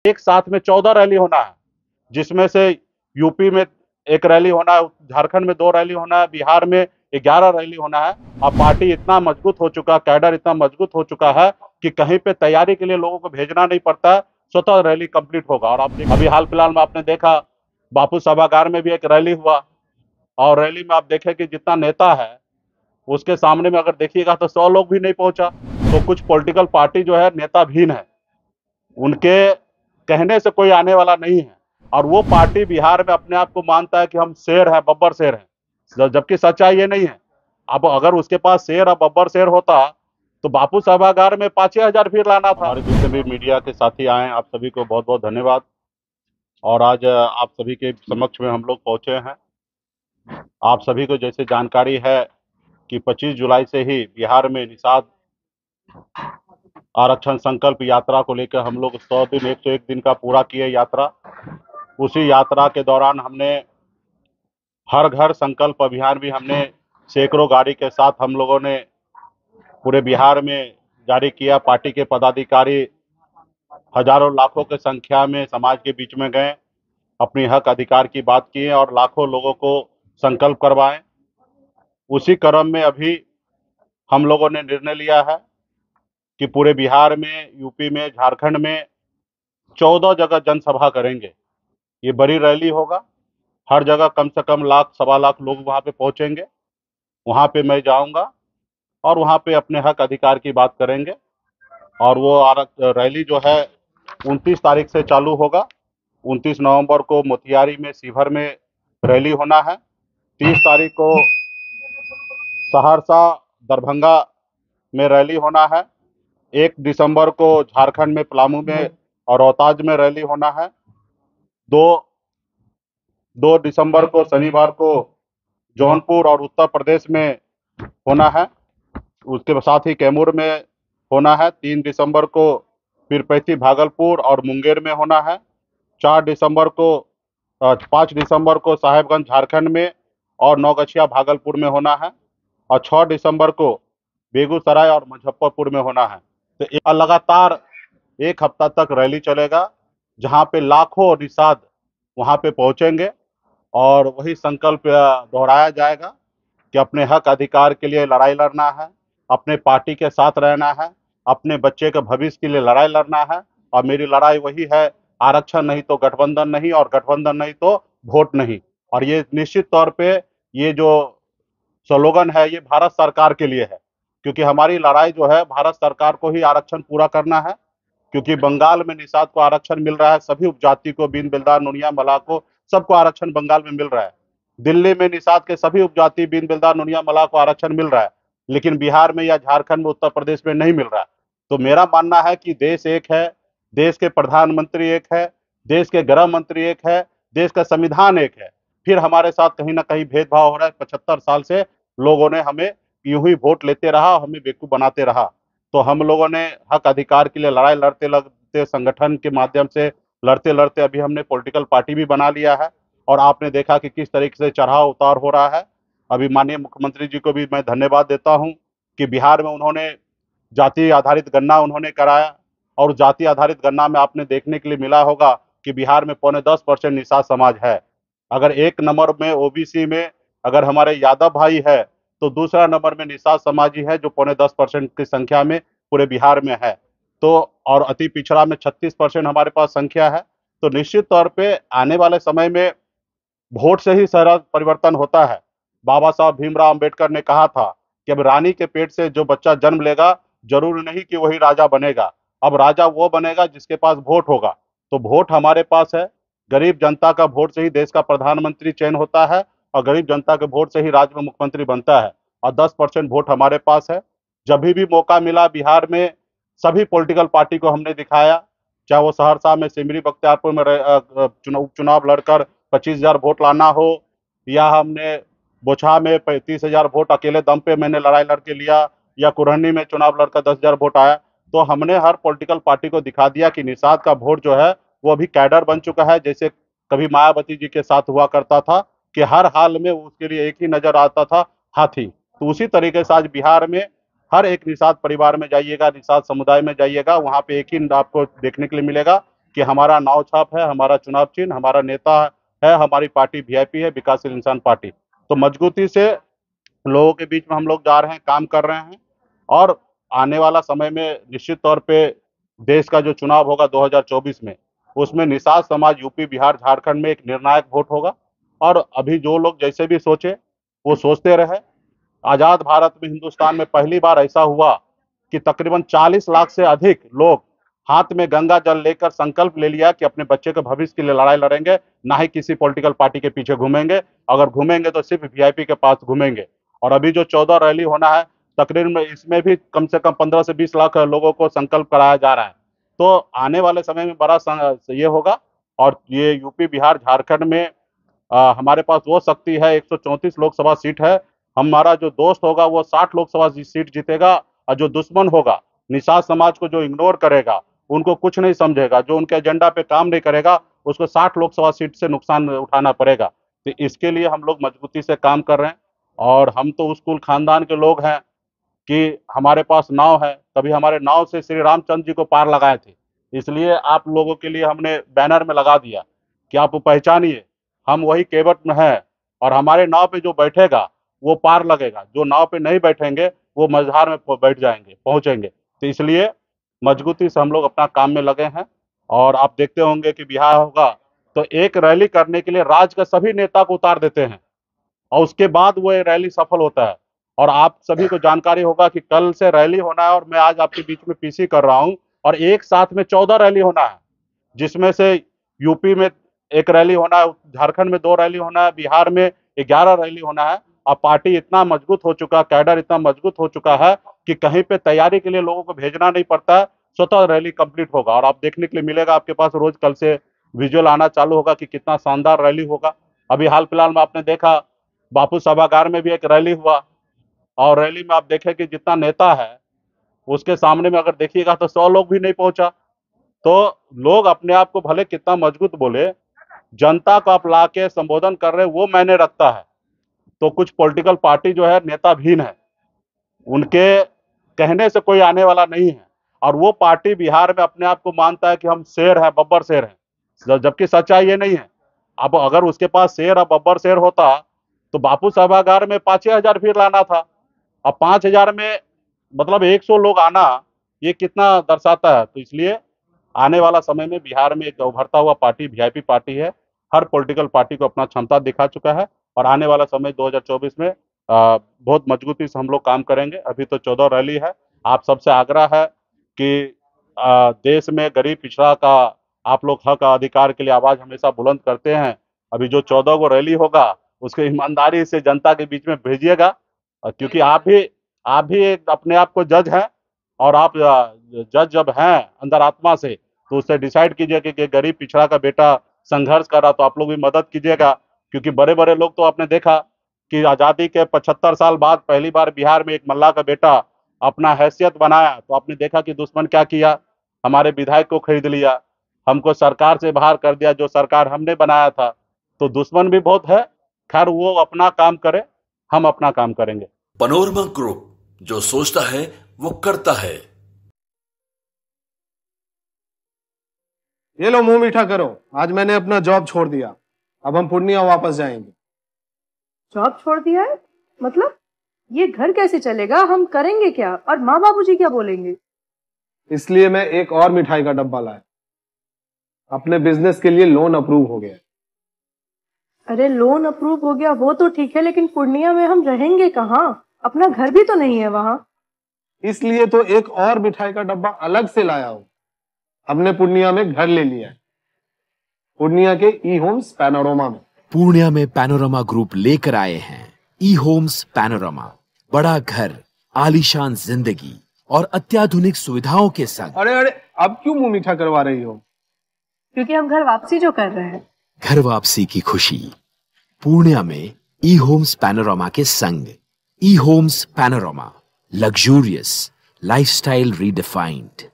एक साथ में 14 रैली होना है, जिसमें से यूपी में एक रैली होना है, झारखंड में 2 रैली होना है, बिहार में 11 रैली होना है। अब पार्टी इतना मजबूत हो चुका, कैडर इतना मजबूत हो चुका है कि कहीं पे तैयारी के लिए लोगों को भेजना नहीं पड़ता है, स्वतः रैली कंप्लीट होगा। और आप अभी हाल फिलहाल में आपने देखा, बापू सभागार में भी एक रैली हुआ, और रैली में आप देखें कि जितना नेता है उसके सामने में अगर देखिएगा तो 100 लोग भी नहीं पहुंचा। तो कुछ पॉलिटिकल पार्टी जो है नेताहीन है, उनके कहने से कोई आने वाला नहीं है, और वो पार्टी बिहार में अपने आप को मानता है कि हम शेर है, बब्बर शेर है, जबकि सच्चाई ये नहीं है। अब अगर उसके पास शेर और बब्बर शेर होता तो बापू सभागार में 5,000 भीड़ लाना था। हमारे जितने भी मीडिया के साथी आए, आप सभी को बहुत बहुत धन्यवाद। और आज आप सभी के समक्ष में हम लोग पहुंचे हैं। आप सभी को जैसे जानकारी है कि 25 जुलाई से ही बिहार में निषाद आरक्षण संकल्प यात्रा को लेकर हम लोग 100 दिन 101 दिन का पूरा किए यात्रा। उसी यात्रा के दौरान हमने हर घर संकल्प अभियान भी हमने सैकड़ों गाड़ी के साथ हम लोगों ने पूरे बिहार में जारी किया। पार्टी के पदाधिकारी हजारों लाखों की संख्या में समाज के बीच में गए, अपनी हक अधिकार की बात किए और लाखों लोगों को संकल्प करवाएं। उसी क्रम में अभी हम लोगों ने निर्णय लिया है कि पूरे बिहार में, यूपी में, झारखंड में 14 जगह जनसभा करेंगे। ये बड़ी रैली होगा, हर जगह कम से कम लाख सवा लाख लोग वहां पे पहुंचेंगे। वहां पे मैं जाऊंगा और वहां पे अपने हक अधिकार की बात करेंगे। और वो रैली जो है 29 तारीख से चालू होगा। 29 नवंबर को मोतिहारी में, शिवहर में रैली होना है। 30 तारीख को सहरसा, दरभंगा में रैली होना है। 1 दिसंबर को झारखंड में पलामू में और रोहतास में रैली होना है। 2 2 दिसंबर को शनिवार को जौनपुर और उत्तर प्रदेश में होना है। उसके साथ ही कैमूर में होना है। 3 दिसंबर को पीरपैंती भागलपुर और मुंगेर में होना है। 4 दिसंबर को 5 दिसंबर को साहेबगंज झारखंड में और नौगछिया भागलपुर में होना है। और 6 दिसंबर को बेगूसराय और मुजफ्फरपुर में होना है। तो लगातार 1 हफ्ता तक रैली चलेगा, जहां पे लाखों निषाद वहां पे पहुंचेंगे और वही संकल्प दोहराया जाएगा कि अपने हक अधिकार के लिए लड़ाई लड़ना है, अपने पार्टी के साथ रहना है, अपने बच्चे के भविष्य के लिए लड़ाई लड़ना है। और मेरी लड़ाई वही है, आरक्षण नहीं तो गठबंधन नहीं, और गठबंधन नहीं तो वोट नहीं। और ये निश्चित तौर पे ये जो स्लोगन है ये भारत सरकार के लिए है, क्योंकि हमारी लड़ाई जो है भारत सरकार को ही आरक्षण पूरा करना है। क्योंकि बंगाल में निषाद को आरक्षण मिल रहा है, सभी उपजाति को, बीन बिल्दार, नुनिया, मलाह को, सबको आरक्षण बंगाल में मिल रहा है। दिल्ली में निषाद के सभी उपजाति, बीन बिल्दार, नुनिया, मलाह को आरक्षण मिल रहा है, लेकिन बिहार में या झारखंड में, उत्तर प्रदेश में नहीं मिल रहा है। तो मेरा मानना है कि देश एक है, देश के प्रधानमंत्री एक है, देश के गृह मंत्री एक है, देश का संविधान एक है, फिर हमारे साथ कहीं ना कहीं भेदभाव हो रहा है। 75 साल से लोगों ने हमें यूं ही वोट लेते रहा, हमें बेवकूफ बनाते रहा। तो हम लोगों ने हक अधिकार के लिए लड़ाई लड़ते लड़ते, संगठन के माध्यम से लड़ते लड़ते अभी हमने पॉलिटिकल पार्टी भी बना लिया है। और आपने देखा कि किस तरीके से चढ़ाव उतार हो रहा है। अभी माननीय मुख्यमंत्री जी को भी मैं धन्यवाद देता हूं कि बिहार में उन्होंने जाति आधारित गणना उन्होंने कराया, और जाति आधारित गणना में आपने देखने के लिए मिला होगा कि बिहार में 9.5% निषाद समाज है। अगर 1 नंबर में ओबीसी में अगर हमारे यादव भाई है, तो दूसरा नंबर में निषाद समाज ही है, जो 9.5% की संख्या में पूरे बिहार में है। तो और अति पिछड़ा में 36% हमारे पास संख्या है। तो निश्चित तौर पे आने वाले समय में वोट से ही सारा परिवर्तन होता है। बाबा साहब भीमराव अंबेडकर ने कहा था कि अब रानी के पेट से जो बच्चा जन्म लेगा, जरूरी नहीं कि वही राजा बनेगा, अब राजा वो बनेगा जिसके पास वोट होगा। तो वोट हमारे पास है। गरीब जनता का वोट से ही देश का प्रधानमंत्री चयन होता है, और गरीब जनता के वोट से ही राज्य में मुख्यमंत्री बनता है। और 10% वोट हमारे पास है। जब भी मौका मिला बिहार में, सभी पॉलिटिकल पार्टी को हमने दिखाया, चाहे वो सहरसा में सिमरी बख्तियारपुर में उपचुनाव लड़कर 25,000 वोट लाना हो, या हमने बोछा में 35,000 वोट अकेले दम पे मैंने लड़ाई लड़के लिया, या कुरहनी में चुनाव लड़कर 10,000 वोट आया। तो हमने हर पॉलिटिकल पार्टी को दिखा दिया कि निषाद का वोट जो है वो अभी कैडर बन चुका है। जैसे कभी मायावती जी के साथ हुआ करता था कि हर हाल में उसके लिए एक ही नजर आता था, हाथी। तो उसी तरीके से आज बिहार में हर एक निषाद परिवार में जाइएगा, निषाद समुदाय में जाइएगा, वहां पे एक ही आपको देखने के लिए मिलेगा कि हमारा नाव छाप है, हमारा चुनाव चिन्ह, हमारा नेता है, हमारी पार्टी वीआईपी है, विकासशील इंसान पार्टी। तो मजबूती से लोगों के बीच में हम लोग जा रहे हैं, काम कर रहे हैं, और आने वाला समय में निश्चित तौर पे देश का जो चुनाव होगा 2024 में, उसमें निषाद समाज यूपी, बिहार, झारखंड में एक निर्णायक वोट होगा। और अभी जो लोग जैसे भी सोचे वो सोचते रहे। आजाद भारत में, हिंदुस्तान में पहली बार ऐसा हुआ कि तकरीबन 40 लाख से अधिक लोग हाथ में गंगा जल लेकर संकल्प ले लिया कि अपने बच्चे के भविष्य के लिए लड़ाई लड़ेंगे, ना ही किसी पॉलिटिकल पार्टी के पीछे घूमेंगे। अगर घूमेंगे तो सिर्फ वीआईपी के पास घूमेंगे। और अभी जो 14 रैली होना है, तकरीबन इसमें भी कम से कम 15 से 20 लाख लोगों को संकल्प कराया जा रहा है। तो आने वाले समय में बड़ा ये होगा। और ये यूपी, बिहार, झारखंड में हमारे पास वो शक्ति है, 134 लोकसभा सीट है। हमारा जो दोस्त होगा वो 60 लोकसभा सीट जीतेगा, और जो दुश्मन होगा, निषाद समाज को जो इग्नोर करेगा, उनको कुछ नहीं समझेगा, जो उनके एजेंडा पे काम नहीं करेगा, उसको 60 लोकसभा सीट से नुकसान उठाना पड़ेगा। तो इसके लिए हम लोग मजबूती से काम कर रहे हैं। और हम तो उस कुल खानदान के लोग हैं कि हमारे पास नाव है, कभी हमारे नाव से श्री रामचंद्र जी को पार लगाए थे। इसलिए आप लोगों के लिए हमने बैनर में लगा दिया कि आप पहचानिए, हम वही केवट में हैं, और हमारे नाव पे जो बैठेगा वो पार लगेगा, जो नाव पे नहीं बैठेंगे वो मझधार में बैठ जाएंगे, पहुंचेंगे। तो इसलिए मजबूती से हम लोग अपना काम में लगे हैं। और आप देखते होंगे कि बिहार होगा तो एक रैली करने के लिए राज्य के सभी नेता को उतार देते हैं, और उसके बाद वो ये रैली सफल होता है। और आप सभी को जानकारी होगा कि कल से रैली होना है, और मैं आज आपके बीच में पीसी कर रहा हूं, और एक साथ में 14 रैली होना है, जिसमें से यूपी में एक रैली होना है, झारखंड में 2 रैली होना है, बिहार में 11 रैली होना है। और पार्टी इतना मजबूत हो चुका, कैडर इतना मजबूत हो चुका है कि कहीं पे तैयारी के लिए लोगों को भेजना नहीं पड़ता है, स्वतः रैली कंप्लीट होगा। और आप देखने के लिए मिलेगा, आपके पास रोज कल से विजुअल आना चालू होगा कि कितना शानदार रैली होगा। अभी हाल फिलहाल में आपने देखा, बापू सभागार में भी एक रैली हुआ, और रैली में आप देखें कि जितना नेता है उसके सामने में अगर देखिएगा तो 100 लोग भी नहीं पहुंचा। तो लोग अपने आप को भले कितना मजबूत बोले, जनता को आप ला के संबोधन कर रहे वो मायने रखता है। तो कुछ पॉलिटिकल पार्टी जो है नेताहीन है, उनके कहने से कोई आने वाला नहीं है। और वो पार्टी बिहार में अपने आप को मानता है कि हम शेर है, बब्बर शेर है, जबकि सच्चाई ये नहीं है। अब अगर उसके पास शेर और बब्बर शेर होता तो बापू सभागार में 5,000 भीड़ लाना था। अब 5,000 में मतलब 100 लोग आना, ये कितना दर्शाता है। तो इसलिए आने वाला समय में बिहार में एक उभरता हुआ पार्टी वीआईपी पार्टी है, हर पॉलिटिकल पार्टी को अपना क्षमता दिखा चुका है। और आने वाला समय 2024 में बहुत मजबूती से हम लोग काम करेंगे। अभी तो 14 रैली है। आप सबसे आग्रह है कि देश में गरीब पिछड़ा का आप लोग हक अधिकार के लिए आवाज हमेशा बुलंद करते हैं। अभी जो 14 को रैली होगा उसको ईमानदारी से जनता के बीच में भेजिएगा, क्योंकि आप भी एक अपने आप को जज हैं, और आप जज जब हैं अंदर आत्मा से, तो उससे डिसाइड कीजिए कि गरीब पिछड़ा का बेटा संघर्ष कर रहा, तो आप लोग भी मदद कीजिएगा। क्योंकि बड़े बड़े लोग तो आपने देखा कि आज़ादी के 75 साल बाद पहली बार बिहार में एक मल्ला का बेटा अपना हैसियत बनाया, तो आपने देखा कि दुश्मन क्या किया, हमारे विधायक को खरीद लिया, हमको सरकार से बाहर कर दिया, जो सरकार हमने बनाया था। तो दुश्मन भी बहुत है। खैर वो अपना काम करे, हम अपना काम करेंगे। पैनोरमा ग्रुप, जो सोचता है वो करता है। ये लो, मुंह मीठा करो। आज मैंने अपना जॉब छोड़ दिया, अब हम पूर्णिया वापस जाएंगे। जॉब छोड़ दिया है? मतलब ये घर कैसे चलेगा? हम करेंगे क्या? और माँ बाबूजी क्या बोलेंगे? इसलिए मैं एक और मिठाई का डब्बा लाया। अपने बिजनेस के लिए लोन अप्रूव हो गया। अरे लोन अप्रूव हो गया वो तो ठीक है, लेकिन पूर्णिया में हम रहेंगे कहाँ? अपना घर भी तो नहीं है वहां। इसलिए तो एक और मिठाई का डब्बा अलग से लाया हूं। हमने पूर्णिया में घर ले लिया है, पूर्णिया के ई होम्स पैनोरमा में। पूर्णिया में पैनोरमा ग्रुप लेकर आए हैं ई होम्स पैनोरमा। बड़ा घर, आलीशान जिंदगी और अत्याधुनिक सुविधाओं के संग। अरे अरे, अब क्यों मुंह मीठा करवा रही हो? क्योंकि हम घर वापसी जो कर रहे हैं। घर वापसी की खुशी पूर्णिया में ई होम्स पैनोरमा के संग। E homes panorama, luxurious lifestyle redefined.